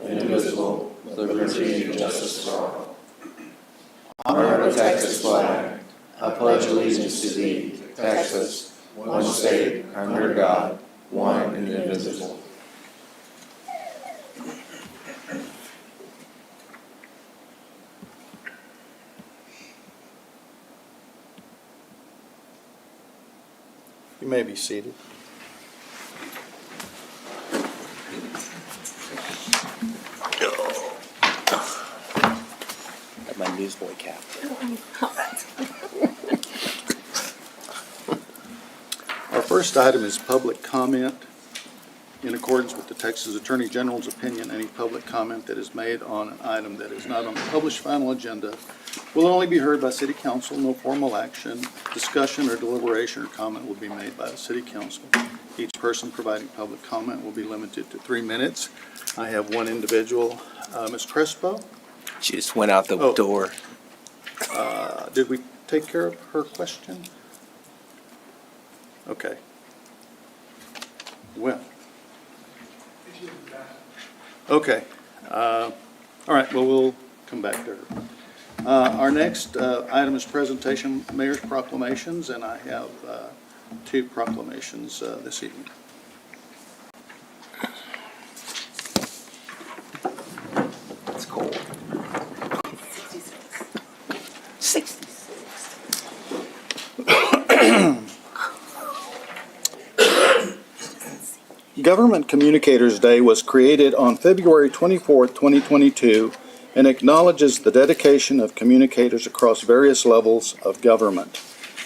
indivisible, with liberty and justice for all. Honor the Texas flag. I pledge allegiance to thee, Texas, one state, under God, one and indivisible. You may be seated. Got my newsboy cap. Our first item is public comment. In accordance with the Texas Attorney General's opinion, any public comment that is made on an item that is not on the published final agenda will only be heard by City Council. No formal action, discussion, or deliberation or comment will be made by the City Council. Each person providing public comment will be limited to 3 minutes. I have one individual, Ms. Crespo. She just went out the Oh. door. Did we take care of her question? Okay. Well. Okay. All right, well, we'll come back to her. Our next item is presentation mayor's proclamations, and I have 2 proclamations this evening. It's cold. 66. Government Communicators Day was created on February 24, 2022, and acknowledges the dedication of communicators across various levels of government.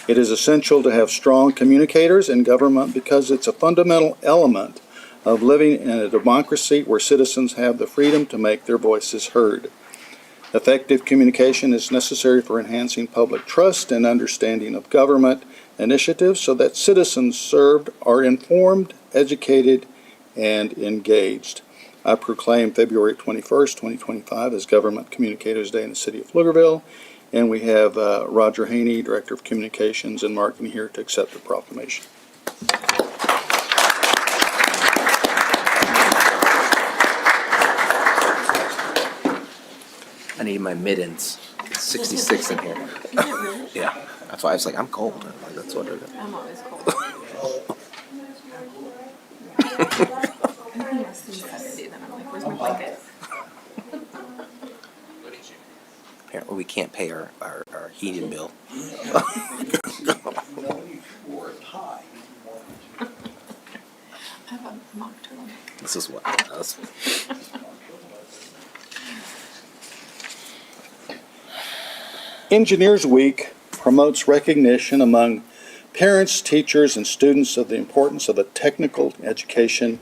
It is essential to have strong communicators in government because it's a fundamental element of living in a democracy where citizens have the freedom to make their voices heard. Effective communication is necessary for enhancing public trust and understanding of government initiatives so that citizens served are informed, educated, and engaged. I proclaim February 21st, 2025 as Government Communicators Day in the city of Pflugerville, and we have Roger Haney, Director of Communications and Marketing, here to accept the proclamation. I need my mittens. It's 66 in here. Yeah. That's why I was like, I'm cold. I'm like, that's what it is. I'm always cold. Everything else seems 70, then I'm like, where's my blanket? Apparently we can't pay our heating bill. I have a mock turtle. This is what us. Engineers Week promotes recognition among parents, teachers, and students of the importance of a technical education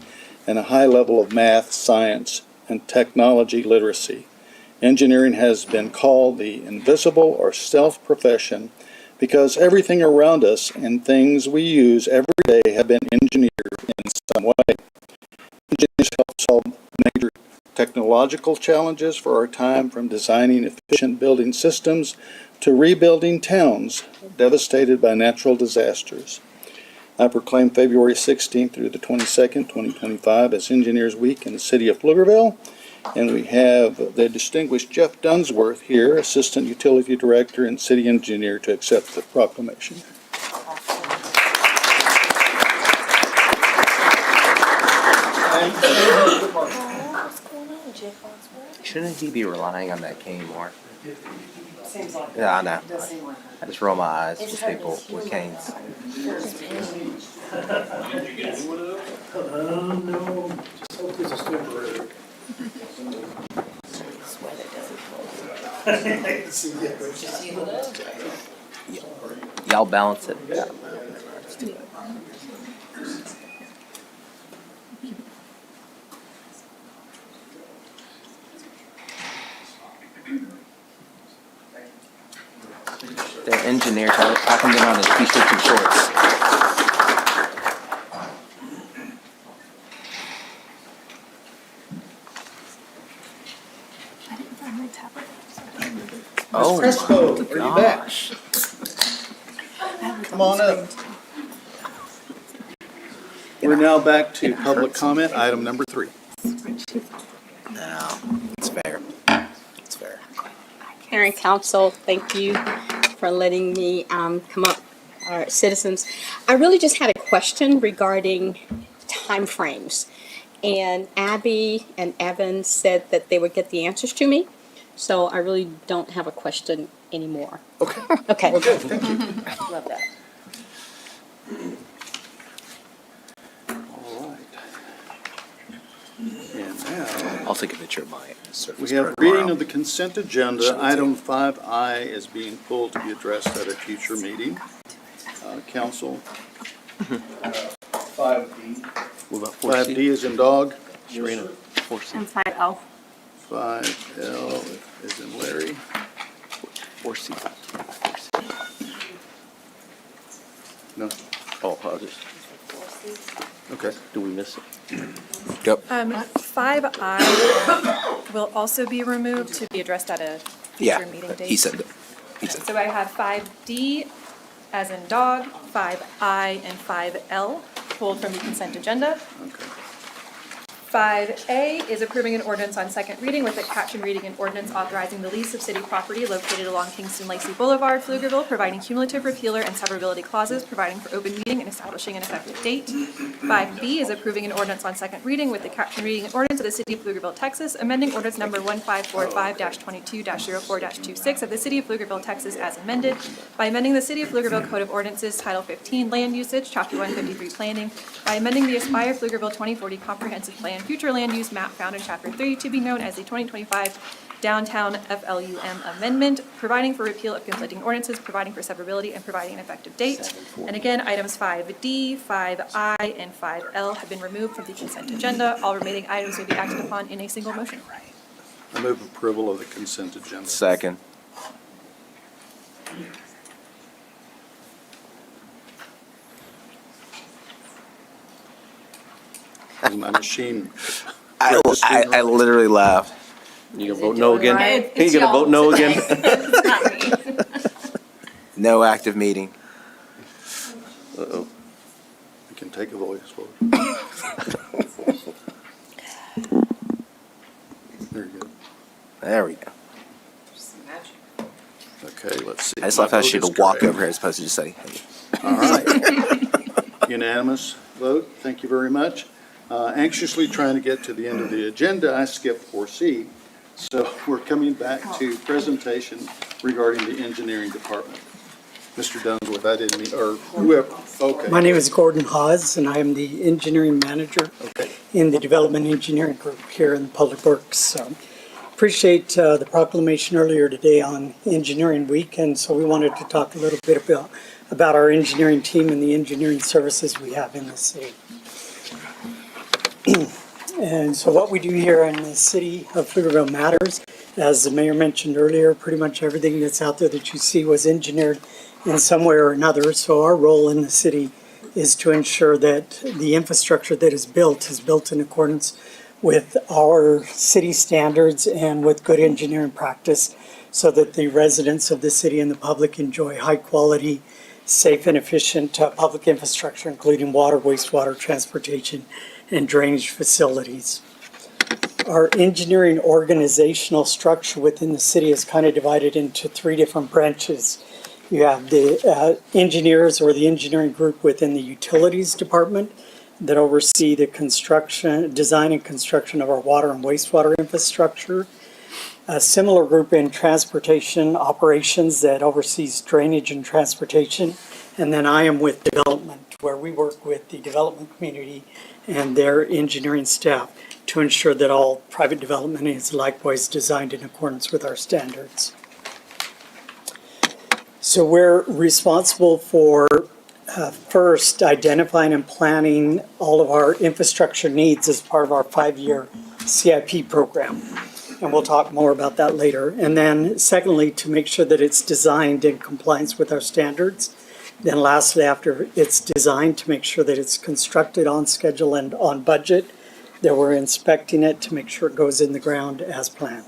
and a high level of math, science, and technology literacy. Engineering has been called the invisible or stealth profession because everything around us and things we use every day have been engineered in some way. Engineers help solve major technological challenges for our time, from designing efficient building systems to rebuilding towns devastated by natural disasters. I proclaim February 16th through the 22nd, 2025 as Engineers Week in the city of Pflugerville. And we have the distinguished Jeff Dunsworth here, Assistant Utility Director and City Engineer, to accept the proclamation. Shouldn't he be relying on that cane more? Seems like Yeah, I know. it does seem like I just roll my eyes It's with hard to people keep with up. canes. No, just hope this is temporary. Sweat it doesn't hold. Y'all balance it. Yeah. They're engineers. How come they're not in t-shirts and shorts? I didn't find my tablet. So I don't remember. Oh Crespo, my are you back? gosh. I have it Come on the up. screen, too. We're now back to public comment, item number 3. Spreadsheet. No, it's fair. It's fair. Mayor and council, thank you for letting me come up, our citizens. I really just had a question regarding timeframes. And Abby and Evan said that they would get the answers to me. So I really don't have a question anymore. Okay. Okay. Well, good, thank you. Love that. All right. And now, I'll take a picture of my surface. we have reading of the consent agenda. Item 5I is being pulled to be addressed at a future meeting. Council. 5D. What about 5D is in dog. Serena, 4C. And 5L. 5L is in Larry. 4C. No? Oh, I'll just, Okay. do we miss it? Go. 5I will also be removed to be addressed at a Yeah, future meeting date. he said that. He said So I have 5D as in dog, 5I and 5L pulled from the consent agenda. Okay. 5A is approving an ordinance on second reading with a caption reading an ordinance authorizing the lease of city property located along Kingston Lacey Boulevard, Pflugerville, providing cumulative repealer and severability clauses, providing for open meeting and establishing an effective date. 5B is approving an ordinance on second reading with the caption reading an ordinance of the city of Pflugerville, Texas, amending ordinance number 1545-22-04-26 of the city of Pflugerville, Texas as amended by amending the city of Pflugerville Code of Ordinances, Title 15, Land Usage, Chapter 153, Planning, by amending the Aspire Pflugerville 2040 Comprehensive Plan future land use map found in Chapter 3 to be known as the 2025 Downtown FLUM Amendment, providing for repeal of conflicting ordinances, providing for severability, and providing an effective date. And again, items 5D, 5I, and 5L have been removed from the consent agenda. All remaining items will be acted upon in a single motion. I move approval of the consent agenda. Second. Is my machine I literally laughed. You gonna vote no again? Right. You gonna vote no again? It's not me. No active meeting. Uh-oh. You can take a voice vote. There you go. There we go. Okay, let's see. I just love My how she vote had is to walk correct. over here as opposed to just say, hey. All right. Unanimous vote. Thank you very much. Anxiously trying to get to the end of the agenda, I skipped 4C. So we're coming back to presentation regarding the engineering department. Mr. Dunsworth, I didn't mean, or whoever, okay. My name is Gordon Hawes, and I am the engineering manager Okay. in the Development Engineering Group here in Public Works. So appreciate the proclamation earlier today on Engineering Week, and so we wanted to talk a little bit about our engineering team and the engineering services we have in the city. And so what we do here in the city of Pflugerville matters. As the mayor mentioned earlier, pretty much everything that's out there that you see was engineered in some way or another. So our role in the city is to ensure that the infrastructure that is built in accordance with our city standards and with good engineering practice, so that the residents of the city and the public enjoy high quality, safe and efficient public infrastructure, including water, wastewater, transportation, and drainage facilities. Our engineering organizational structure within the city is kind of divided into three different branches. You have the engineers or the engineering group within the utilities department that oversee the construction, design and construction of our water and wastewater infrastructure. A similar group in transportation operations that oversees drainage and transportation. And then I am with development, where we work with the development community and their engineering staff to ensure that all private development is likewise designed in accordance with our standards. So we're responsible for first identifying and planning all of our infrastructure needs as part of our 5-year CIP program. And we'll talk more about that later. And then secondly, to make sure that it's designed in compliance with our standards. Then lastly, after it's designed, to make sure that it's constructed on schedule and on budget, that we're inspecting it to make sure it goes in the ground as planned.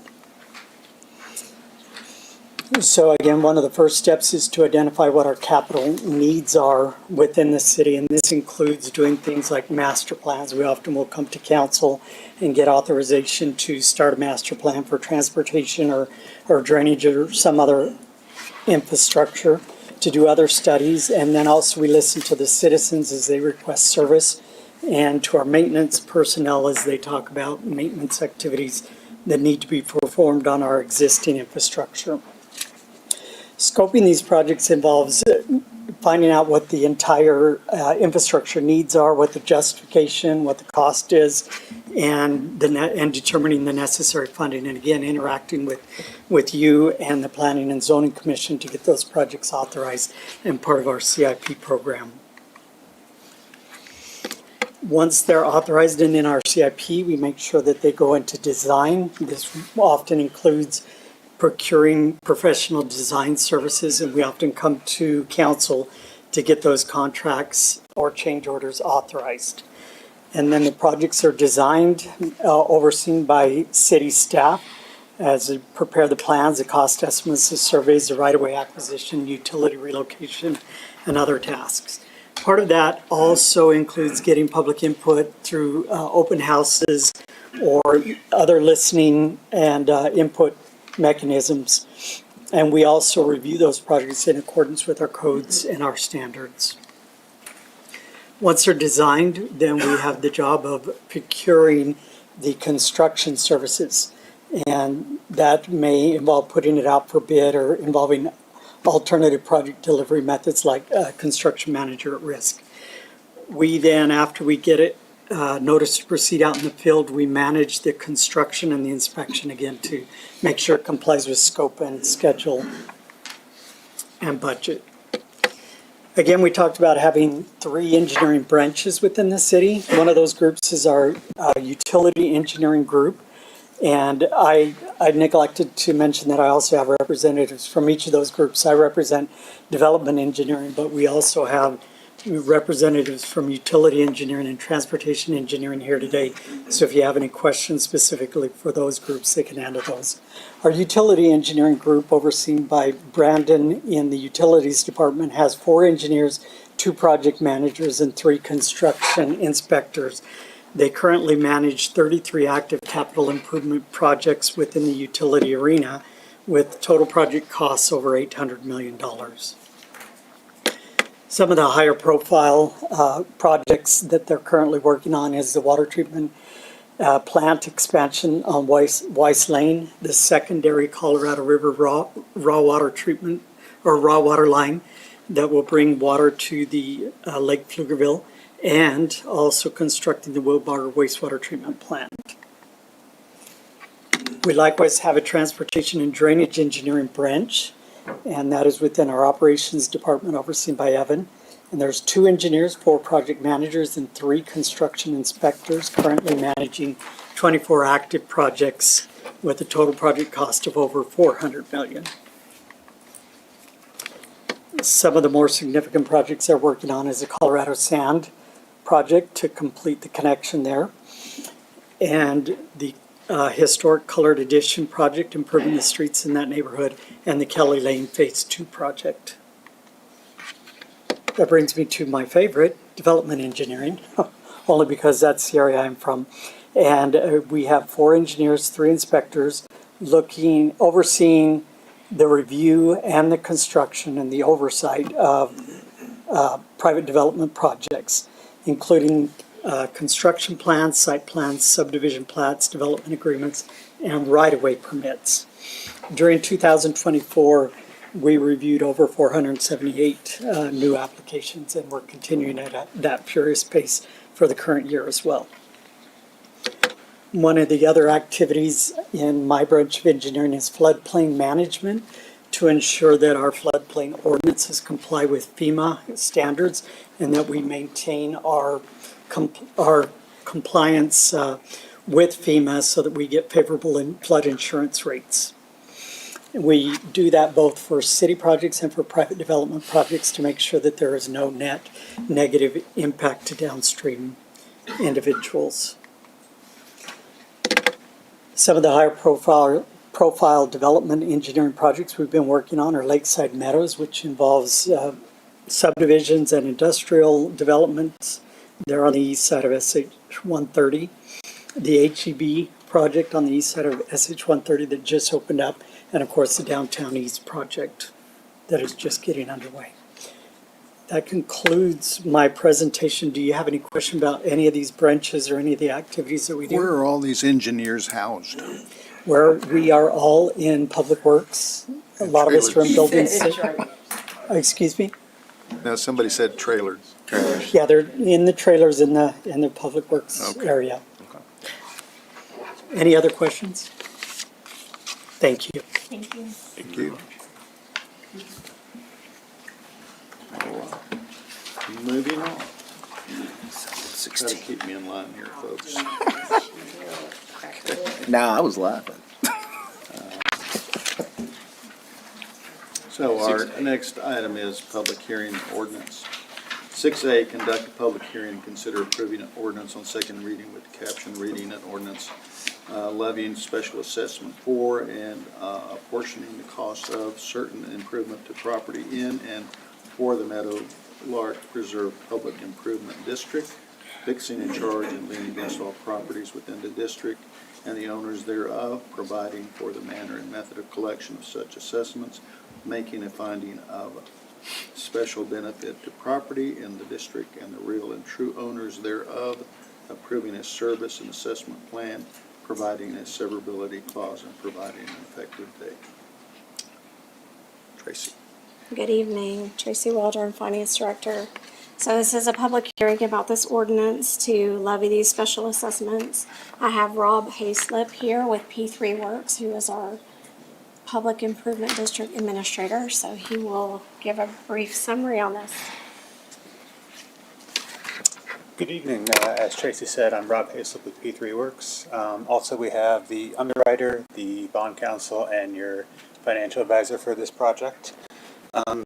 So again, one of the first steps is to identify what our capital needs are within the city, and this includes doing things like master plans. We often will come to council and get authorization to start a master plan for transportation or drainage or some other infrastructure, to do other studies, and then also we listen to the citizens as they request service, and to our maintenance personnel as they talk about maintenance activities that need to be performed on our existing infrastructure. Scoping these projects involves finding out what the entire infrastructure needs are, what the justification, what the cost is, and determining the necessary funding. And again, interacting with you and the Planning and Zoning Commission to get those projects authorized and part of our CIP program. Once they're authorized and in our CIP, we make sure that they go into design. This often includes procuring professional design services, and we often come to council to get those contracts or change orders authorized. And then the projects are designed, overseen by city staff as they prepare the plans, the cost estimates, the surveys, the right-of-way acquisition, utility relocation, and other tasks. Part of that also includes getting public input through open houses or other listening and input mechanisms, and we also review those projects in accordance with our codes and our standards. Once they're designed, then we have the job of procuring the construction services, and that may involve putting it out for bid or involving alternative project delivery methods like construction manager at risk. We then, after we get it notice to proceed out in the field, we manage the construction and the inspection again to make sure it complies with scope and schedule and budget. Again, we talked about having 3 engineering branches within the city. One of those groups is our utility engineering group. And I neglected to mention that I also have representatives from each of those groups. I represent development engineering, but we also have representatives from utility engineering and transportation engineering here today. So if you have any questions specifically for those groups, they can handle those. Our utility engineering group, overseen by Brandon in the utilities department, has 4 engineers, 2 project managers, and 3 construction inspectors. They currently manage 33 active capital improvement projects within the utility arena, with total project costs over $800 million. Some of the higher profile projects that they're currently working on is the water treatment plant expansion on Weiss Lane, the secondary Colorado River raw water treatment or raw water line that will bring water to the Lake Pflugerville, and also constructing the Wilbarger wastewater treatment plant. We likewise have a transportation and drainage engineering branch, and that is within our operations department overseen by Evan. And there's 2 engineers, 4 project managers, and 3 construction inspectors currently managing 24 active projects with a total project cost of over $400 million. Some of the more significant projects they're working on is the Colorado Sand project to complete the connection there, and the historic colored addition project improving the streets in that neighborhood, and the Kelly Lane Phase 2 project. That brings me to my favorite, development engineering, only because that's the area I'm from. And we have 4 engineers, 3 inspectors overseeing the review and the construction and the oversight of private development projects, including construction plans, site plans, subdivision plats, development agreements, and right-of-way permits. During 2024, we reviewed over 478 new applications, and we're continuing at that furious pace for the current year as well. One of the other activities in my branch of engineering is floodplain management, to ensure that our floodplain ordinances comply with FEMA standards and that we maintain our compliance with FEMA so that we get favorable flood insurance rates. We do that both for city projects and for private development projects to make sure that there is no net negative impact to downstream individuals. Some of the higher profile profile development engineering projects we've been working on are Lakeside Meadows, which involves subdivisions and industrial developments. They're on the east side of SH 130. The HEB project on the east side of SH 130 that just opened up, and of course the Downtown East project that is just getting underway. That concludes my presentation. Do you have any question about any of these branches or any of the activities that we do? Where are all these engineers housed? Where we are all in Public Works. A lot of us are in buildings. Excuse me? Now, somebody said trailers. Yeah, they're in the trailers in the Public Works Okay. area. Any other questions? Thank you. Thank you. Thank you. Moving on. Try to 16. keep me in line here, folks. Nah, I was laughing. So our next item is public hearing ordinance. 6A, conduct a public hearing and consider approving an ordinance on second reading with the caption reading an ordinance levying special assessment for and apportioning the cost of certain improvement to property in and for the Meadowlark Preserve Public Improvement District, fixing a charge and lien against all properties within the district and the owners thereof, providing for the manner and method of collection of such assessments, making a finding of special benefit to property in the district and the real and true owners thereof, approving a service and assessment plan, providing a severability clause, and providing an effective date. Tracy. Good evening, Tracy Waldron, Finance Director. So this is a public hearing about this ordinance to levy these special assessments. I have Rob Hayslip here with P3 Works, who is our Public Improvement District Administrator, so he will give a brief summary on this. Good evening. As Tracy said, I'm Rob Hayslip with P3 Works. Also, we have the underwriter, the bond counsel, and your financial advisor for this project.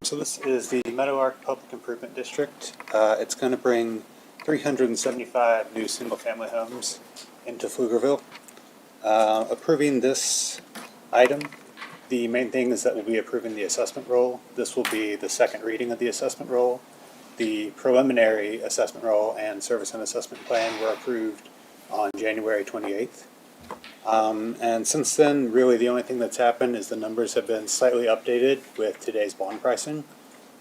So this is the Meadowlark Public Improvement District. It's going to bring 375 new single-family homes into Pflugerville. Approving this item, the main thing is that we'll be approving the assessment roll. This will be the second reading of the assessment roll. The preliminary assessment roll and service and assessment plan were approved on January 28th. And since then, really the only thing that's happened is the numbers have been slightly updated with today's bond pricing.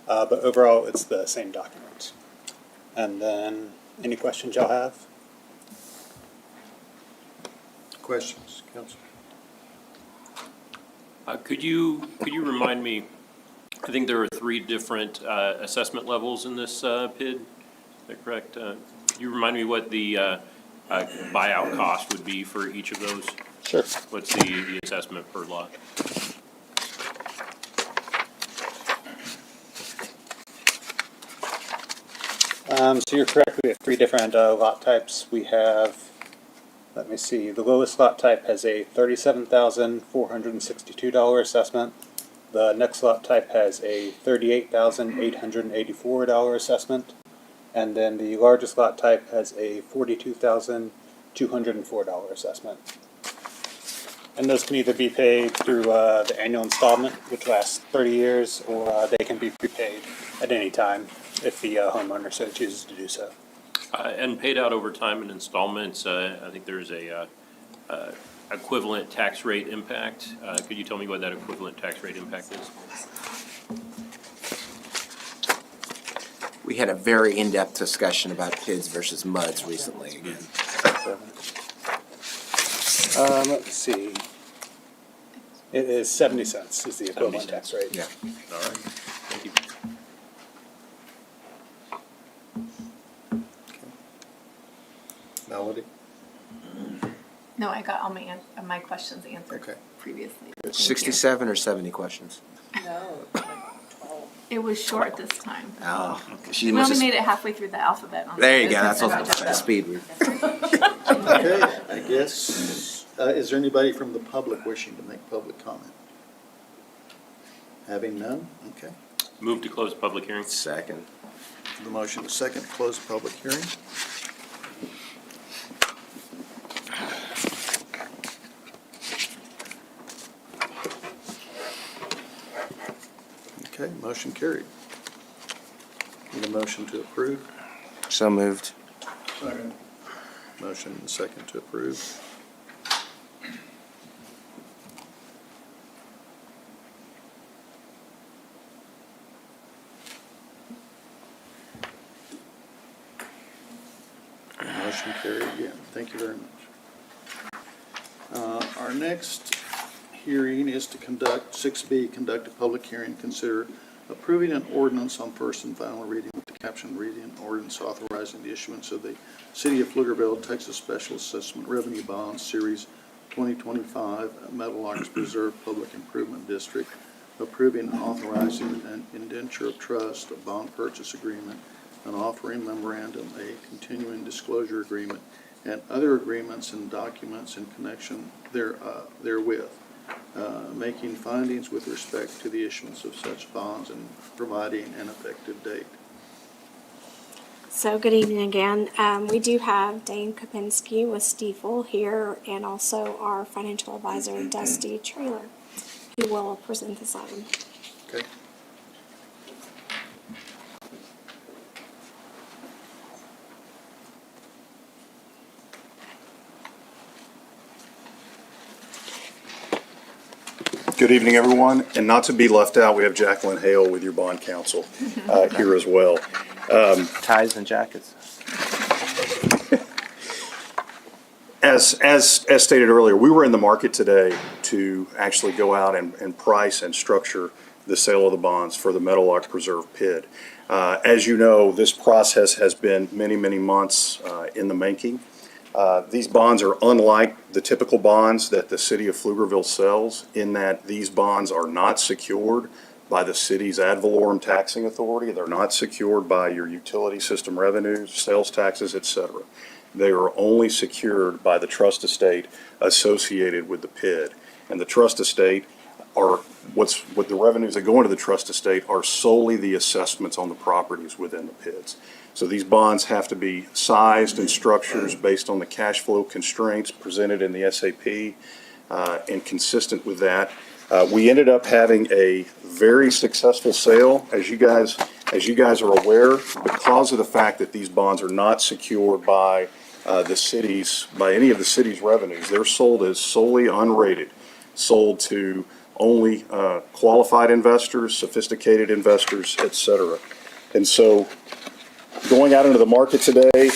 But overall, it's the same document. And then, any questions y'all have? Questions, Council? Could you remind me, I think there are 3 different assessment levels in this PID, is that correct? Could you remind me what the buyout cost would be for each of those? Sure. What's the assessment per lot? So you're correct, we have 3 different lot types. We have, let me see, the lowest lot type has a $37,462 assessment. The next lot type has a $38,884 assessment. And then the largest lot type has a $42,204 assessment. And those can either be paid through the annual installment, which lasts 30 years, or they can be prepaid at any time if the homeowner so chooses to do so. And paid out over time in installments, I think there's a equivalent tax rate impact. Could you tell me what that equivalent tax rate impact is? We had a very in-depth discussion about PIDs versus MUDs recently. Let's see. It is 70 cents is the equivalent tax rate. Yeah. All right, thank you. Melody? No, I got all my questions answered Okay. previously. Thank you. 67 or 70 questions? No, like 12. It was short this time. Oh, she We must only have. made it halfway through the alphabet. On There you the go. That's business what the agenda. speed. Okay, I guess, is there anybody from the public wishing to make public comment? Having none? Okay. Move to close public hearing. Second. The motion is second to close the public hearing. Okay, motion carried. Need a motion to approve? So moved. Second. Motion and second to approve. Motion carried again. Thank you very much. Our next hearing is to conduct, 6B, conduct a public hearing, consider approving an ordinance on first and final reading with the caption reading an ordinance authorizing the issuance of the City of Pflugerville, Texas Special Assessment Revenue Bonds Series 2025 Meadowlarks Preserve Public Improvement District, approving and authorizing an indenture of trust, a bond purchase agreement, an offering memorandum, a continuing disclosure agreement, and other agreements and documents in connection therewith, making findings with respect to the issuance of such bonds and providing an effective date. So good evening again. We do have Dane Kopinski with Stiefel here and also our financial advisor, Dusty Trailer, who will present this item. Okay. Good evening, everyone. And not to be left out, we have Jacqueline Hale with your bond counsel here as well. Ties and jackets. As stated earlier, we were in the market today to actually go out and price and structure the sale of the bonds for the Meadowlark Preserve PID. As you know, this process has been many, many months in the making. These bonds are unlike the typical bonds that the City of Pflugerville sells in that these bonds are not secured by the city's ad valorem taxing authority. They're not secured by your utility system revenues, sales taxes, etc. They are only secured by the trust estate associated with the PID. And the trust estate are what the revenues that go into the trust estate are solely the assessments on the properties within the PIDs. So these bonds have to be sized and structured based on the cash flow constraints presented in the SAP, and consistent with that. We ended up having a very successful sale, as you guys are aware, because of the fact that these bonds are not secured by any of the city's revenues. They're sold as solely unrated, sold to only qualified investors, sophisticated investors, etc. And so, going out into the market today,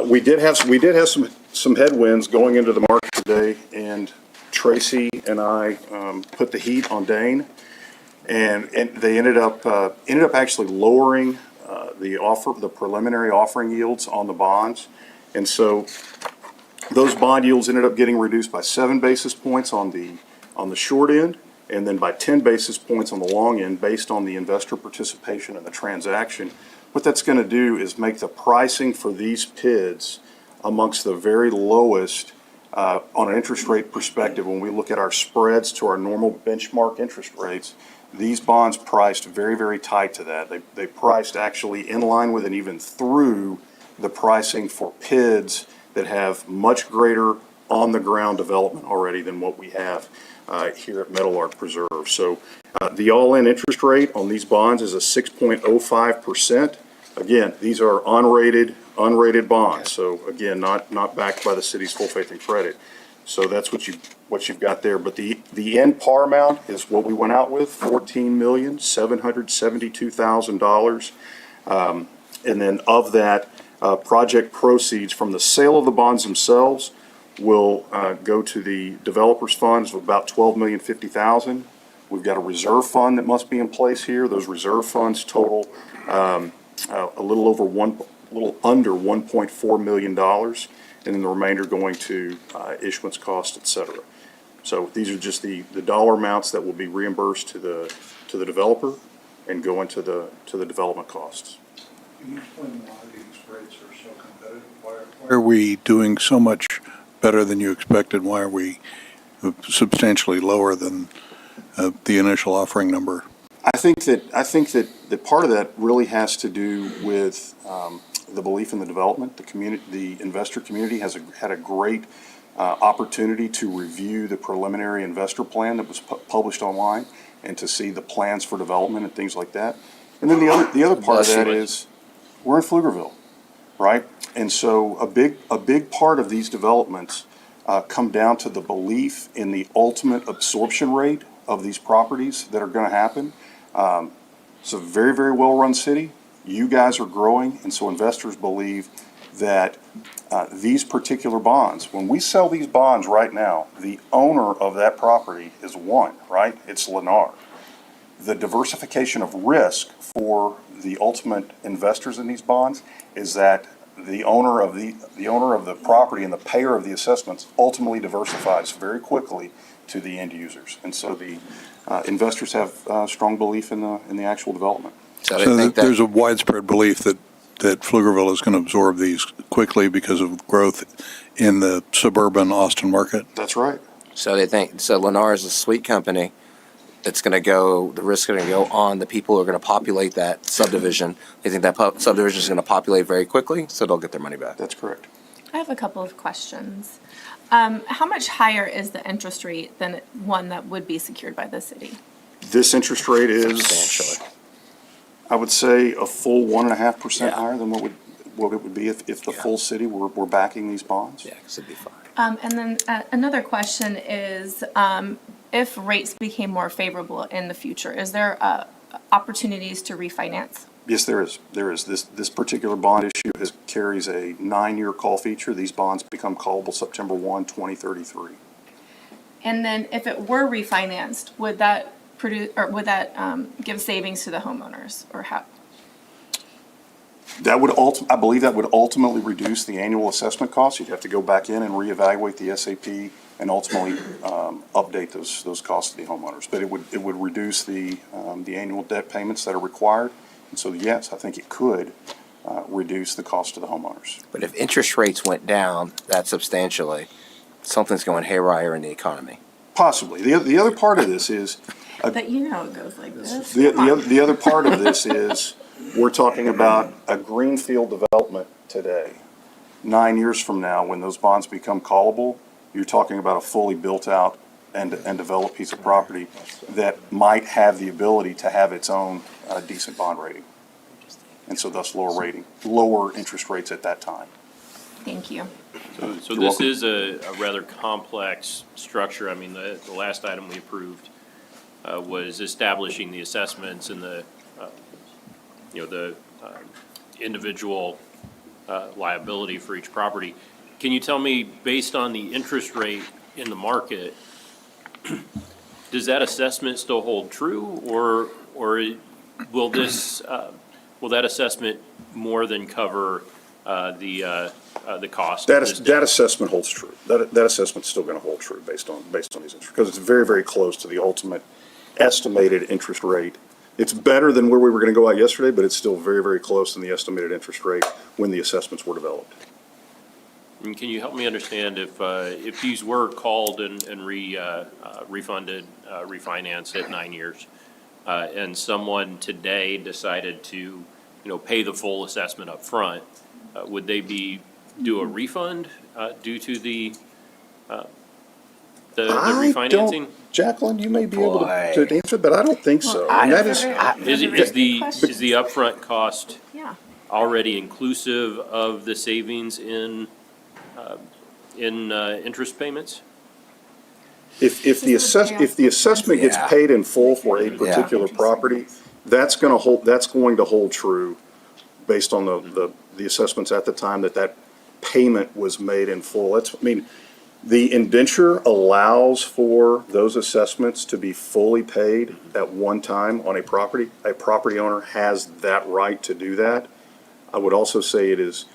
we did have some headwinds going into the market today, and Tracy and I put the heat on Dane, and they ended up actually lowering the preliminary offering yields on the bonds, and so those bond yields ended up getting reduced by 7 basis points on the short end, and then by 10 basis points on the long end, based on the investor participation in the transaction. What that's going to do is make the pricing for these PIDs amongst the very lowest on an interest rate perspective. When we look at our spreads to our normal benchmark interest rates, these bonds priced very, very tight to that. They priced actually in line with and even through the pricing for PIDs that have much greater on-the-ground development already than what we have here at Meadowlark Preserve. So the all-in interest rate on these bonds is a 6.05%. Again, these are unrated bonds. So again, not backed by the city's full faith and credit. So that's what you've got there. But the end par amount is what we went out with, $14,772,000. And then of that, project proceeds from the sale of the bonds themselves will go to the developers' funds of about $12,050,000. We've got a reserve fund that must be in place here. Those reserve funds total a little under $1.4 million, and then the remainder going to issuance costs, et cetera. So these are just the dollar amounts that will be reimbursed to the developer and go into the development costs. Can you explain why these rates are so competitive? Why are we doing so much better than you expected? Why are we substantially lower than the initial offering number? I think that part of that really has to do with the belief in the development. The community, the investor community, had a great opportunity to review the preliminary investor plan that was published online, and to see the plans for development and things like that. And then the other part of that is, we're in Pflugerville, right? And so a big part of these developments come down to the belief in the ultimate absorption rate of these properties that are going to happen. It's a very, very well-run city. You guys are growing, and so investors believe that these particular bonds, when we sell these bonds right now, the owner of that property is one, right? It's Lennar. The diversification of risk for the ultimate investors in these bonds is that the owner of the property and the payer of the assessments ultimately diversifies very quickly to the end users. And so the investors have strong belief in the actual development. So there's a widespread belief that Pflugerville is going to absorb these quickly because of growth in the suburban Austin market? That's right. So Lennar is a sweet company. It's going to go, the risk is going to go on the people who are going to populate that subdivision. They think that subdivision is going to populate very quickly, so they'll get their money back. That's correct. I have a couple of questions. How much higher is the interest rate than one that would be secured by the city? This interest rate is, Substantially. I would say, a full 1.5% higher than what it would be if the full city were backing these bonds. Yeah, because it'd be fine. And then another question is, if rates became more favorable in the future, is there opportunities to refinance? Yes, there is. There is. This particular bond issue carries a 9-year call feature. These bonds become callable September 1, 2033. And then if it were refinanced, would that give savings to the homeowners, or how? That would I believe that would ultimately reduce the annual assessment costs. You'd have to go back in and reevaluate the SAP and ultimately update those costs to the homeowners. But it would reduce the annual debt payments that are required. And so, yes, I think it could reduce the cost to the homeowners. But if interest rates went down that substantially, something's going haywire in the economy. Possibly. The other part of this is But you know it goes like this. the other part of this is we're talking about a greenfield development today. 9 years from now, when those bonds become callable, you're talking about a fully built out and developed piece of property that might have the ability to have its own decent bond rating. And so thus lower interest rates at that time. Thank you. So this is a rather complex structure. I mean, the last item we approved was establishing the assessments and the individual liability for each property. Can you tell me, based on the interest rate in the market, does that assessment still hold true, or will that assessment more than cover the cost? That assessment holds true. That assessment's still going to hold true based on these interest, because it's very, very close to the ultimate estimated interest rate. It's better than where we were going to go out yesterday, but it's still very, very close in the estimated interest rate when the assessments were developed. And can you help me understand if these were called and refunded, refinanced at 9 years, and someone today decided to, pay the full assessment up front, would they do a refund due to the refinancing? Jacqueline, you may be able to answer, but I don't think so. And that is, Is the upfront cost Yeah. already inclusive of the savings in interest payments? if the assessment gets paid in full for a particular property, that's going to hold true based on the assessments at the time that payment was made in full. The indenture allows for those assessments to be fully paid at one time on a property. A property owner has that right to do that. I would also say it is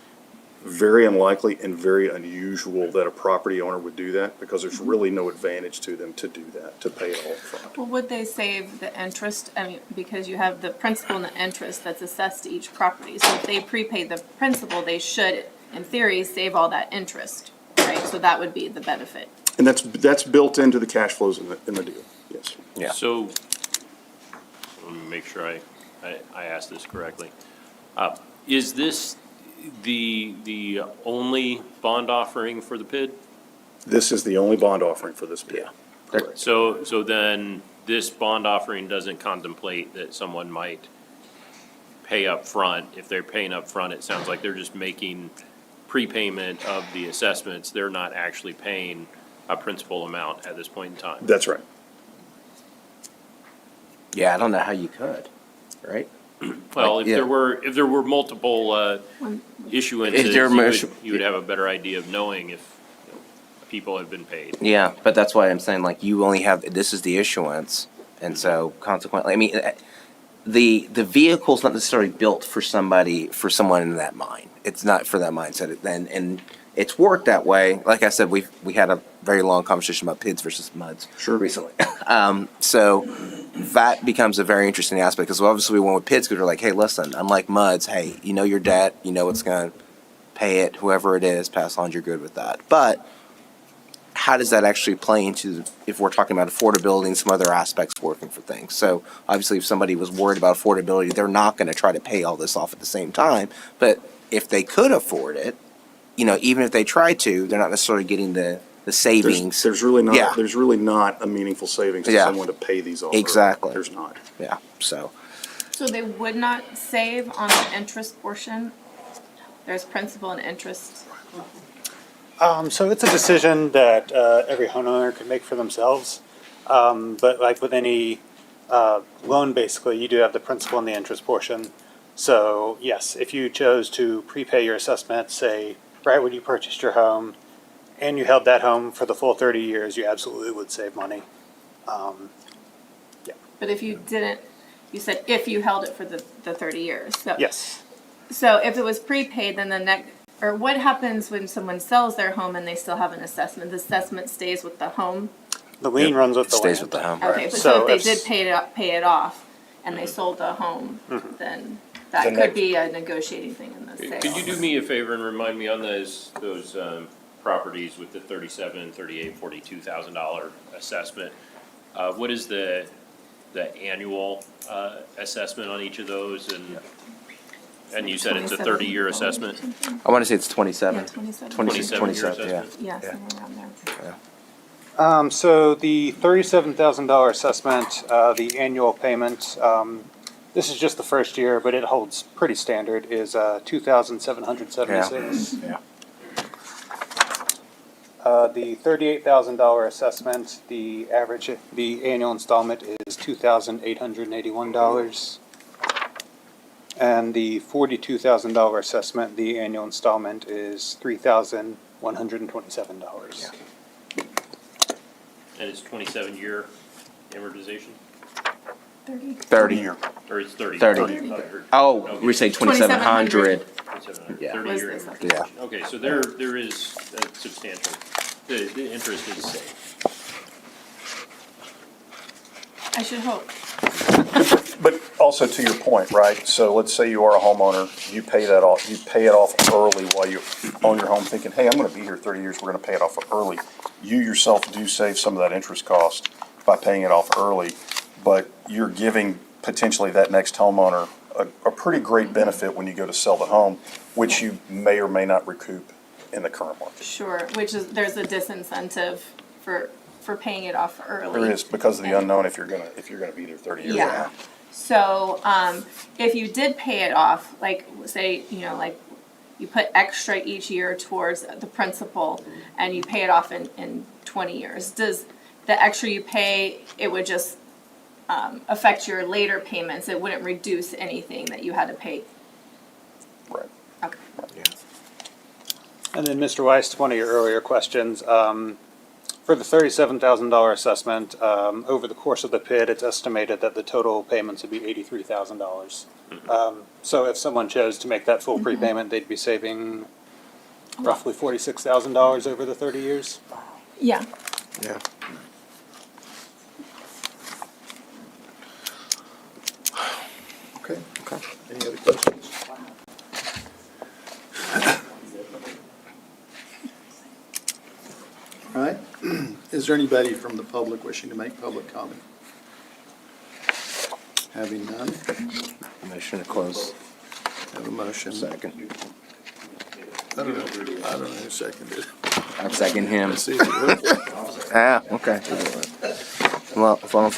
very unlikely and very unusual that a property owner would do that, because there's really no advantage to them to do that, to pay it all upfront. Well, would they save the interest? I mean, because you have the principal and the interest that's assessed to each property. So if they prepay the principal, they should, in theory, save all that interest, right? So that would be the benefit. And that's built into the cash flows in the deal, yes. Yeah. So, let me make sure I asked this correctly. Is this the only bond offering for the PID? This is the only bond offering for this bid. Yeah. So then, this bond offering doesn't contemplate that someone might pay up front. If they're paying up front, it sounds like they're just making prepayment of the assessments. They're not actually paying a principal amount at this point in time. That's right. Yeah, I don't know how you could, right? Well, Like, if yeah. there were multiple issuances, Is there you would have a better idea of knowing if people have been paid. Yeah, but that's why I'm saying, like, you only have, this is the issuance, and so consequently, I mean, the vehicle's not necessarily built for someone in that mind. It's not for that mindset, and it's worked that way. Like I said, we had a very long conversation about PIDs versus MUDs recently. So that becomes a very interesting aspect, because obviously we went with PIDs because we're like, hey, listen, unlike MUDs, hey, you know your debt, you know it's going to pay it, whoever it is, pass on, you're good with that. But how does that actually play into, if we're talking about affordability and some other aspects working for things? So obviously, if somebody was worried about affordability, they're not going to try to pay all this off at the same time. But if they could afford it, you know, even if they try to, they're not necessarily getting the savings. There's really not, Yeah. there's really not a meaningful savings to Yeah. someone to pay these off. early. Exactly. There's not. Yeah, so. So they would not save on the interest portion? There's principal and interest. So it's a decision that every homeowner can make for themselves. But like with any loan, basically, you do have the principal and the interest portion. So yes, if you chose to prepay your assessment, say, right when you purchased your home, and you held that home for the full 30 years, you absolutely would save money. But if you didn't, you said if you held it for the 30 years. So, Yes. So if it was prepaid, then the next, or what happens when someone sells their home and they still have an assessment? The assessment stays with the home? The lien runs with the Stays land. with the home. Okay, but So so if if- they did pay it off and they sold the home, then that The could next- be a negotiating thing in the sale. Could you do me a favor and remind me on those properties with the $37,000, $38,000, $42,000 assessment? What is the annual assessment on each of those? And you said it's a 30-year assessment? I want to say it's 27. Yeah, 27. 27-year 27, yeah. assessment? Yeah, somewhere around there. So the $37,000 assessment, the annual payment, this is just the first year, but it holds pretty standard, is $2,776. Yeah. The $38,000 assessment, the annual installment is $2,881. And the $42,000 assessment, the annual installment is $3,127. And it's 27-year amortization? 30. Or it's 30? 30. Okay. Oh, we say 2,700. 2700, Yeah. 30-year Was this, amortization. Yeah. Okay, so there is a substantial, the interest is safe. I should hope. But also to your point, right? So let's say you are a homeowner, you pay it off early while you own your home, thinking, hey, I'm gonna be here 30 years, we're gonna pay it off early. You yourself do save some of that interest cost by paying it off early, but you're giving potentially that next homeowner a pretty great benefit when you go to sell the home, which you may or may not recoup in the current market. Sure, which is, there's a disincentive for paying it off early. There is, because of the unknown if you're gonna be there 30 years. Yeah. So, if you did pay it off, like, say, like, you put extra each year towards the principal and you pay it off in 20 years, does the extra you pay, it would just, affect your later payments? It wouldn't reduce anything that you had to pay? Right. Okay. And then, Mr. Weiss, to one of your earlier questions, for the $37,000 assessment, over the course of the PID, it's estimated that the total payments would be $83,000. So if someone chose to make that full prepayment, they'd be saving roughly $46,000 over the 30 years. Yeah. Yeah. Okay. Any other questions? All right. Is there anybody from the public wishing to make public comment? Having none, Motion to close. have a motion. Second. I don't know who seconded it. I'll second him. That's easy. Ah, okay. Well, as long as,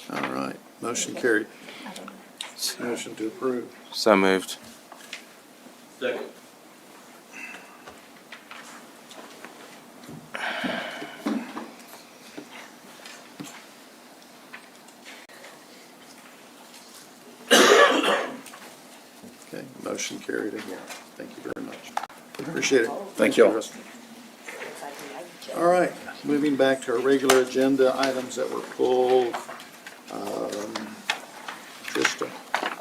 All right, motion carried. Motion to approve. so moved. Second. Okay, motion carried again. Thank you very much. Appreciate it. Thank you all. All right, moving back to our regular agenda items that were pulled. Trista.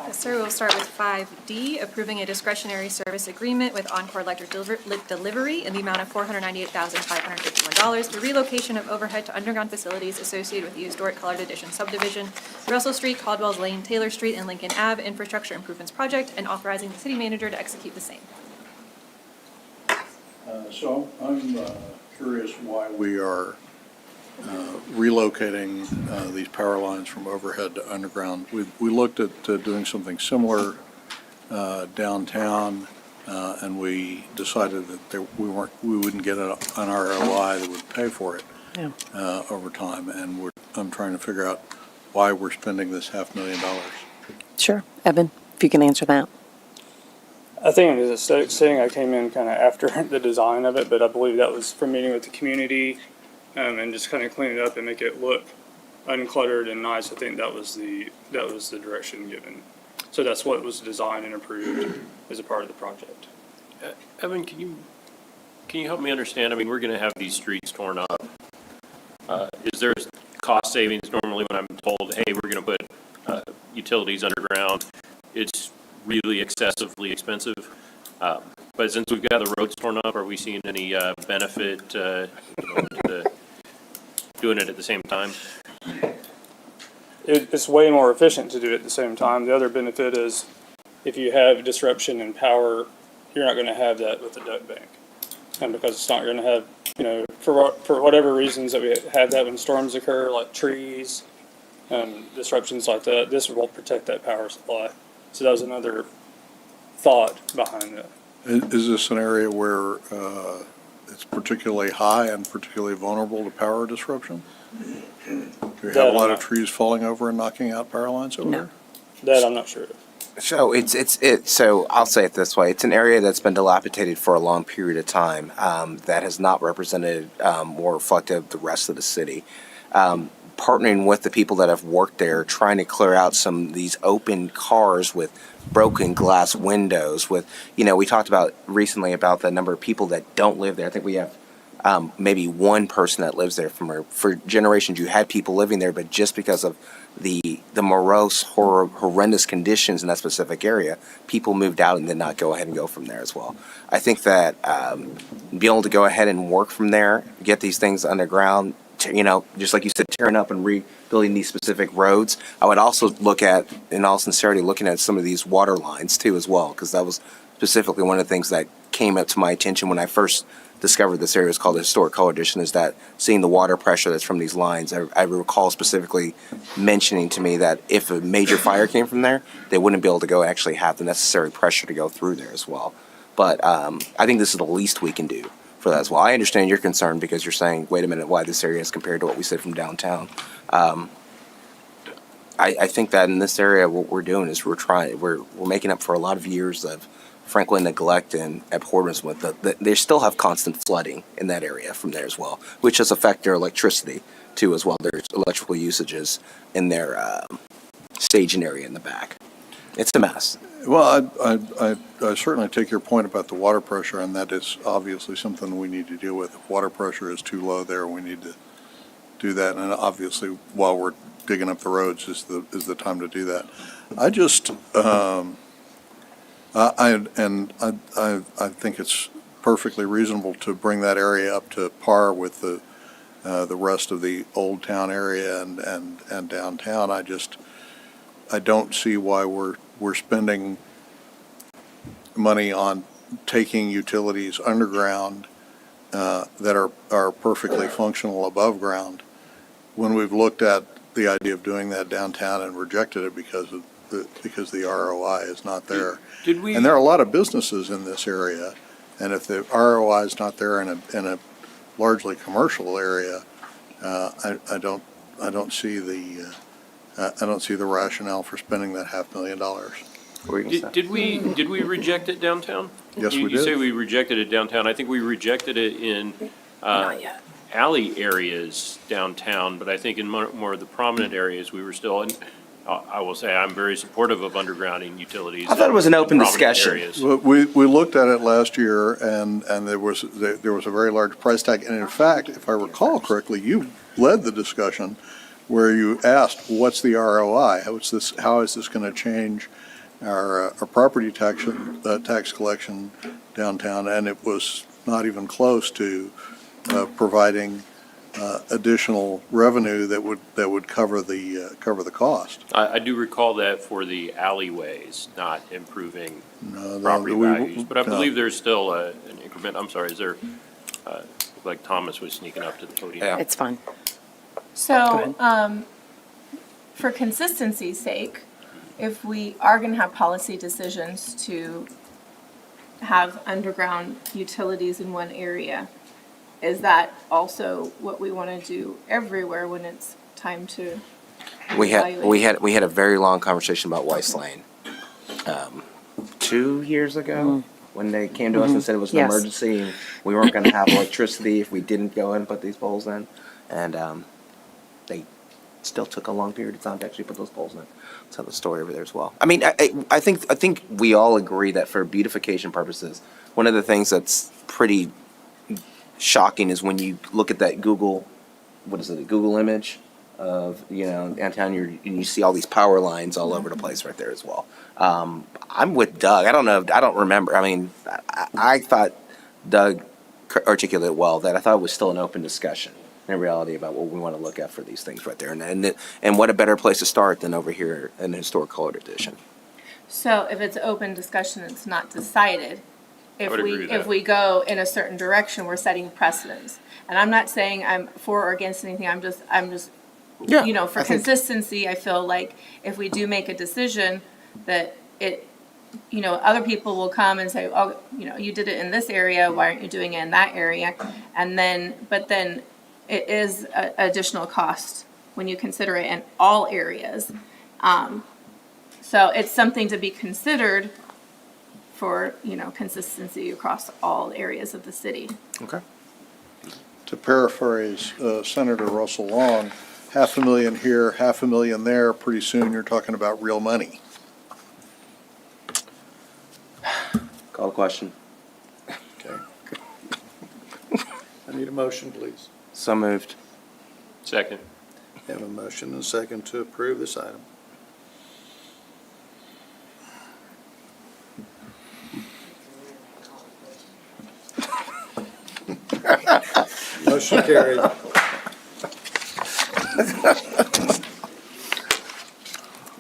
Yes, sir. We'll start with 5D, approving a discretionary service agreement with Encore Electric Delivery in the amount of $498,551 for relocation of overhead to underground facilities associated with the historic Colored Edition subdivision, Russell Street, Caldwell's Lane, Taylor Street, and Lincoln Ave Infrastructure Improvements Project, and authorizing the city manager to execute the same. So I'm curious why we are relocating these power lines from overhead to underground. We looked at doing something similar downtown, and we decided that we wouldn't get an ROI that would pay for it over time. And I'm trying to figure out why we're spending this $500,000. Sure. Evan, if you can answer that. I think it was aesthetic thing. I came in kind of after the design of it, but I believe that was from meeting with the community and just kind of clean it up and make it look uncluttered and nice. I think that was the direction given. So that's what was designed and approved as a part of the project. Evan, can you help me understand? I mean, we're going to have these streets torn up. Is there cost savings normally when I'm told, hey, we're going to put utilities underground? It's really excessively expensive. But since we've got the roads torn up, are we seeing any benefit to doing it at the same time? It's way more efficient to do it at the same time. The other benefit is if you have disruption in power, you're not going to have that with the duct bank. And because it's not going to have, for whatever reasons that we have that when storms occur, like trees and disruptions like that, this will protect that power supply. So that was another thought behind that. Is this an area where it's particularly high and particularly vulnerable to power disruption? Do you have a lot of trees falling over and knocking out power lines over there? That I'm not sure of. So so I'll say it this way. It's an area that's been dilapidated for a long period of time, that has not represented, or reflected the rest of the city. Partnering with the people that have worked there, trying to clear out some of these open cars with broken glass windows with, we talked about recently about the number of people that don't live there. I think we have maybe one person that lives there for generations. You had people living there, but just because of the morose, horrendous conditions in that specific area, people moved out and did not go ahead and go from there as well. I think that being able to go ahead and work from there, get these things underground, just like you said, tearing up and rebuilding these specific roads. I would also look at, in all sincerity, looking at some of these water lines too as well, because that was specifically one of the things that came up to my attention when I first discovered this area. It's called the Historic Colored Edition, is that seeing the water pressure that's from these lines. I recall specifically mentioning to me that if a major fire came from there, they wouldn't be able to go actually have the necessary pressure to go through there as well. But I think this is the least we can do for that as well. I understand your concern because you're saying, wait a minute, why this area is compared to what we said from downtown. I think that in this area, what we're doing is we're making up for a lot of years of, frankly, neglect and abhorrence with they still have constant flooding in that area from there as well, which has affected their electricity too as well. There's electrical usages in their staging area in the back. It's a mess. Well, I certainly take your point about the water pressure, and that is obviously something we need to deal with. If water pressure is too low there, we need to do that. And obviously, while we're digging up the roads, is the time to do that. I just, I think it's perfectly reasonable to bring that area up to par with the rest of the old town area and downtown. I don't see why we're spending money on taking utilities underground that are perfectly functional above ground when we've looked at the idea of doing that downtown and rejected it because of because the ROI is not there. Did we? And there are a lot of businesses in this area, and if the ROI is not there in a largely commercial area, I don't see the rationale for spending that $500,000. Did we reject it downtown? Yes, we You did. say we rejected it downtown. I think we rejected it in alley areas downtown, but I think in more of the prominent areas, we were still, and I will say, I'm very supportive of undergrounding utilities. I thought it was an open in prominent discussion. areas. Well, we looked at it last year, and there was a very large price tag. And in fact, if I recall correctly, you led the discussion where you asked, what's the ROI? How is this going to change our property tax collection downtown? And it was not even close to providing additional revenue that would cover the cost. I do recall that for the alleyways, not improving No, property we- values, but I no. believe there's still an increment. I'm sorry, is there, like Thomas was sneaking up to the podium? Yeah. It's fine. So, for consistency's sake, if we are gonna have policy decisions to have underground utilities in one area, is that also what we wanna do everywhere when it's time to We evaluate? had a very long conversation about Weiss Lane, 2 years ago, when they came to us and said it was an Yes. emergency, and we weren't gonna have electricity if we didn't go and put these poles in, and, they still took a long period of time to actually put those poles in. Tell the story over there as well. I mean, I think we all agree that for beautification purposes, one of the things that's pretty shocking is when you look at that Google image of, downtown, and you see all these power lines all over the place right there as well. I'm with Doug. I don't remember. I mean, I thought Doug articulated well that I thought it was still an open discussion in reality about what we want to look at for these things right there. And what a better place to start than over here in the Historic Colored Edition. So if it's open discussion, it's not decided. If would agree with if that. we go in a certain direction, we're setting precedents. And I'm not saying I'm for or against anything, I'm just, Yeah, for I think- consistency, I feel like if we do make a decision that other people will come and say, oh, you did it in this area, why aren't you doing it in that area? But then it is a additional cost when you consider it in all areas. So it's something to be considered for, consistency across all areas of the city. Okay. To paraphrase Senator Russell Long, $500,000 here, $500,000 there, pretty soon you're talking about real money. Call the question. Okay. I need a motion, please. So moved. Second. Have a motion and a second to approve this item. Motion carried.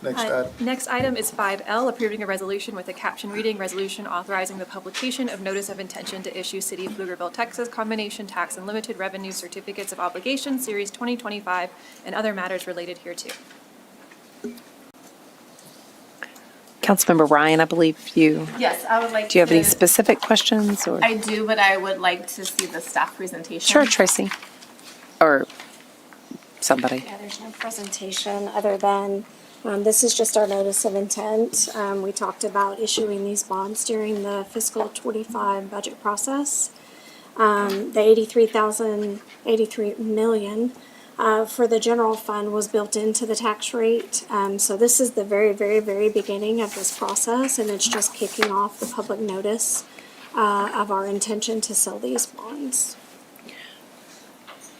Next item. Next item is 5L, approving a resolution with a caption reading, resolution authorizing the publication of notice of intention to issue City of Pflugerville, Texas combination tax and limited revenue certificates of obligation, Series 2025, and other matters related hereto. Councilmember Ryan, I believe you, Yes, I would like to. do you have any specific questions or? I do, but I would like to see the staff presentation. Sure, Tracy. Or somebody. Yeah, there's no presentation other than, this is just our notice of intent. We talked about issuing these bonds during the fiscal '25 budget process. The 83 million for the general fund was built into the tax rate. So this is the very, very, very beginning of this process, and it's just kicking off the public notice of our intention to sell these bonds.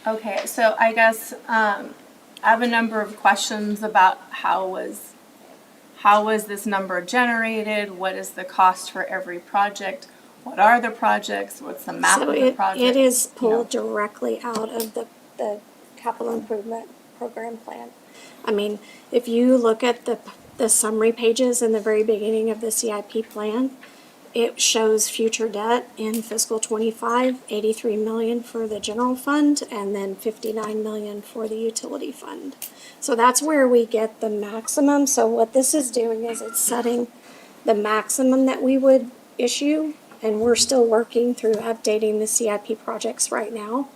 Okay, so I guess, I have a number of questions about how was this number generated? What is the cost for every project? What are the projects? What's the map So of the project? it is pulled directly out of the capital improvement program plan. I mean, if you look at the summary pages in the very beginning of the CIP plan, it shows future debt in fiscal 25, 83 million for the general fund, and then 59 million for the utility fund. So that's where we get the maximum. So what this is doing is it's setting the maximum that we would issue, and we're still working through updating the CIP projects right now.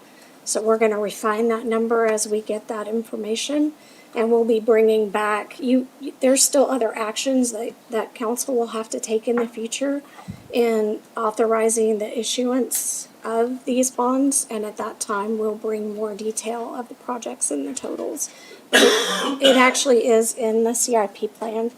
So we're going to refine that number as we get that information, and we'll be bringing back, there's still other actions that council will have to take in the future in authorizing the issuance of these bonds, and at that time, we'll bring more detail of the projects and the totals. But it actually is in the CIP plan,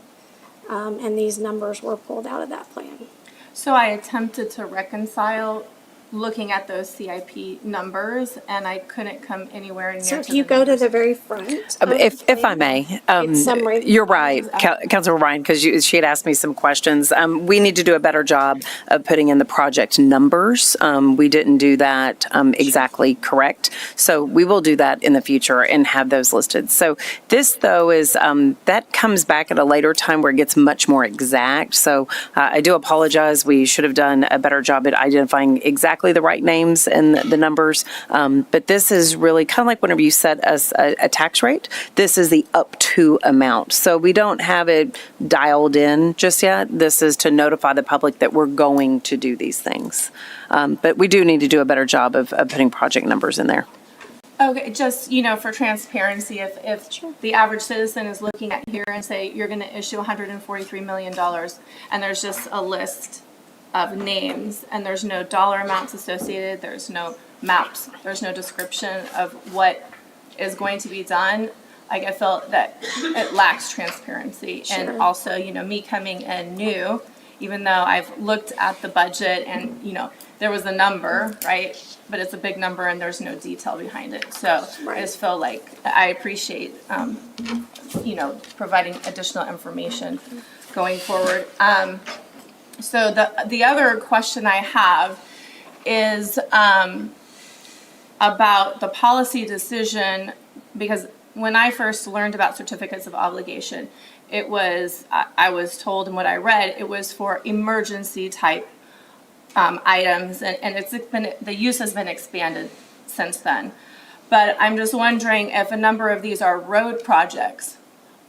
and these numbers were pulled out of that plan. So I attempted to reconcile looking at those CIP numbers, and I couldn't come anywhere near. So if you go to the very front. If I may, It's summary. you're right, Councilor Ryan, because she had asked me some questions. We need to do a better job of putting in the project numbers. We didn't do that exactly correct. So we will do that in the future and have those listed. So this, though, is that comes back at a later time where it gets much more exact. So I do apologize. We should have done a better job at identifying exactly the right names and the numbers. But this is really kind of like whenever you set a tax rate, this is the up to amount. So we don't have it dialed in just yet. This is to notify the public that we're going to do these things. But we do need to do a better job of putting project numbers in there. Okay, just, for transparency, if the average citizen is looking at here and say, you're going to issue $143 million, and there's just a list of names, and there's no dollar amounts associated, there's no maps, there's no description of what is going to be done, I felt that it lacks transparency. Sure. And also, me coming in new, even though I've looked at the budget and, there was a number, right? But it's a big number and there's no detail behind it. So I just feel like I appreciate, providing additional information going forward. So the other question I have is about the policy decision, because when I first learned about certificates of obligation, it was, I was told, and what I read, it was for emergency type items, and the use has been expanded since then. But I'm just wondering if a number of these are road projects,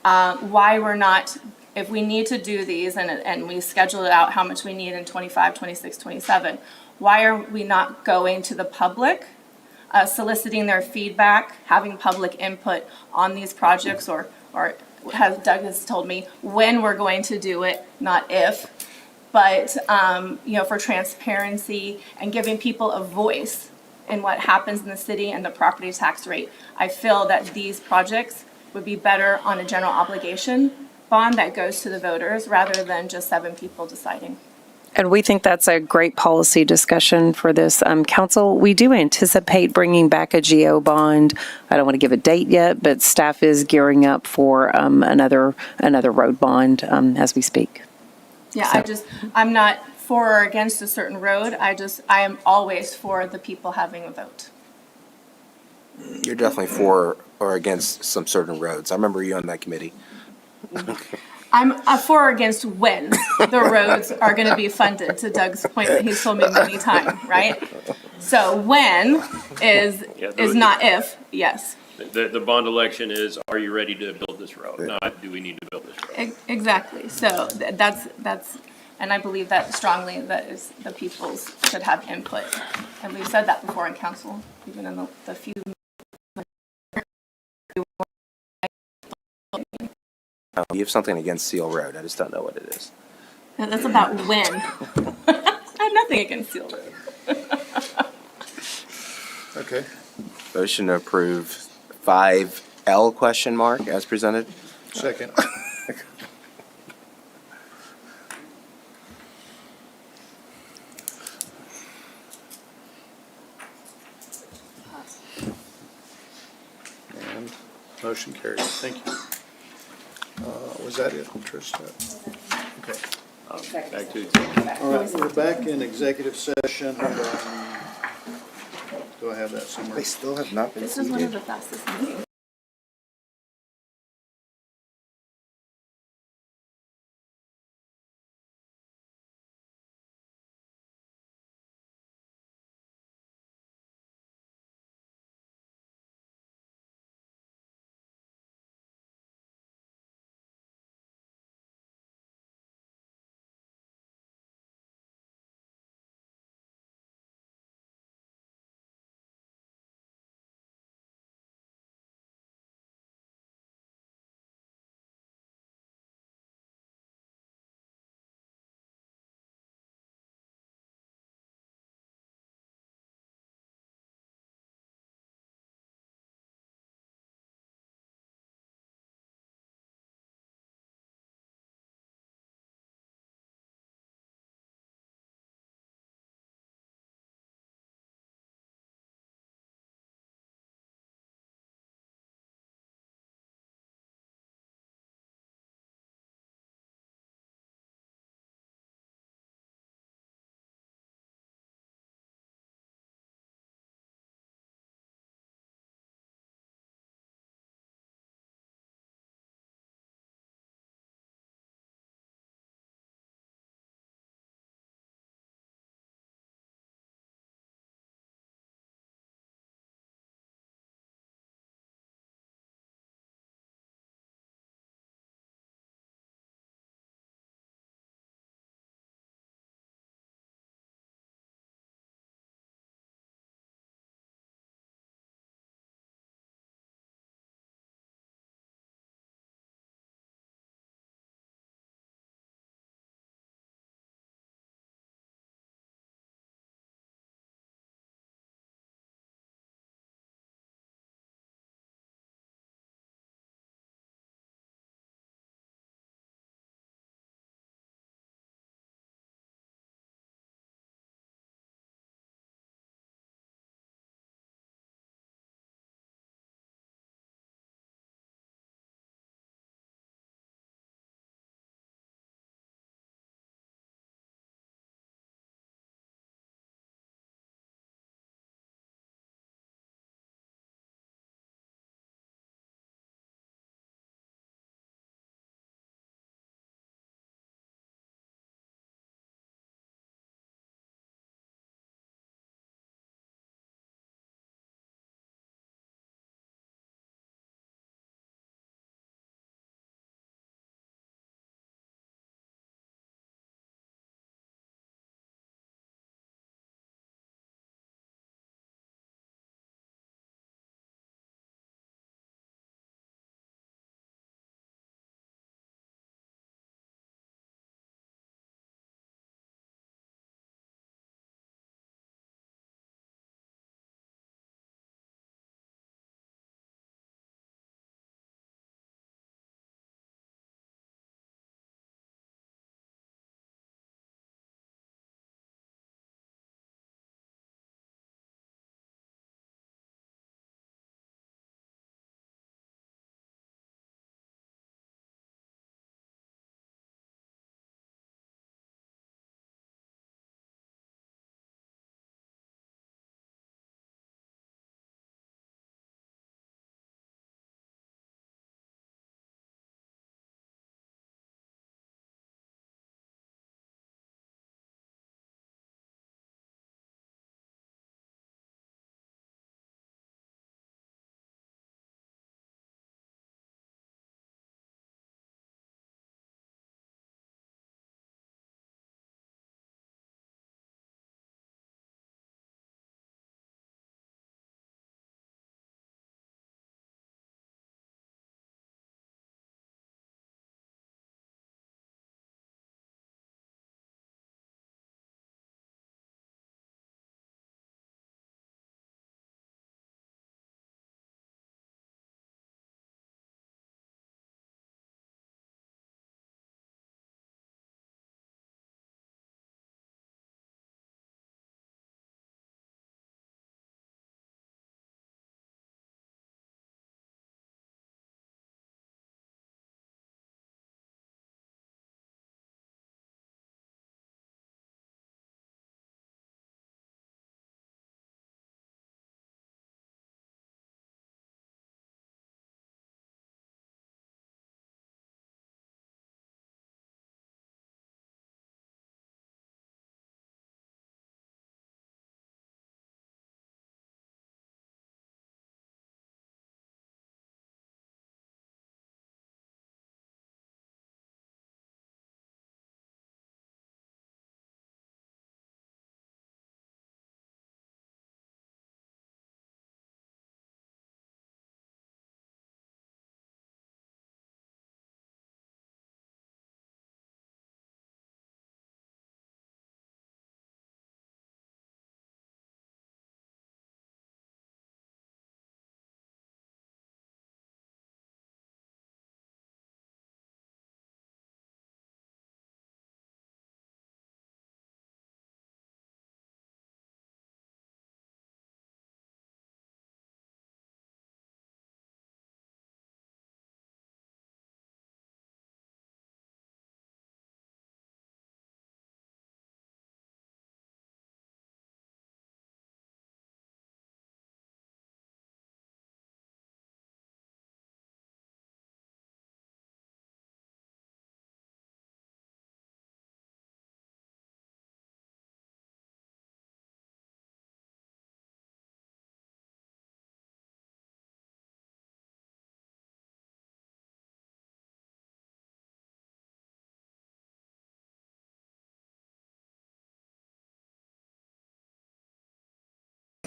why we're not, if we need to do these and we schedule it out how much we need in 25, 26, 27, why are we not going to the public, soliciting their feedback, having public input on these projects, or as Doug has told me, when we're going to do it, not if, but, for transparency and giving people a voice in what happens in the city and the property tax rate. I feel that these projects would be better on a general obligation bond that goes to the voters rather than just 7 people deciding. And we think that's a great policy discussion for this council. We do anticipate bringing back a GO bond. I don't want to give a date yet, but staff is gearing up for another road bond as we speak. Yeah, I'm not for or against a certain road. I am always for the people having a vote. You're definitely for or against some certain roads. I remember you on that committee. I'm for or against when the roads are going to be funded, to Doug's point that he's told me many times, right? So when is not if, yes. The bond election is, are you ready to build this road? Not, do we need to build this road? Exactly. So that's, and I believe that strongly, that is, the peoples should have input. And we've said that before in council, even in the few. You have something against Seal Road. I just don't know what it is. And that's about when. I have nothing against Seal Road. Okay. Motion to approve 5L question mark as presented. Second. And motion carries. Thank you. Was that it, Trista? Okay. Back to All right, we're back in executive session. Do I have that somewhere? They still have not been This is one of seated. the fastest meetings.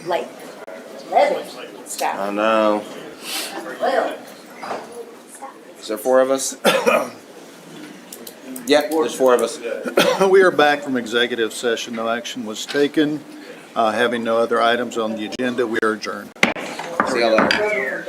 like levy stuff. I know. Well, Is there 4 of us? Yep, there's 4 of us. We are back from executive session. No action was taken. Having no other items on the agenda, we are adjourned. See y'all later.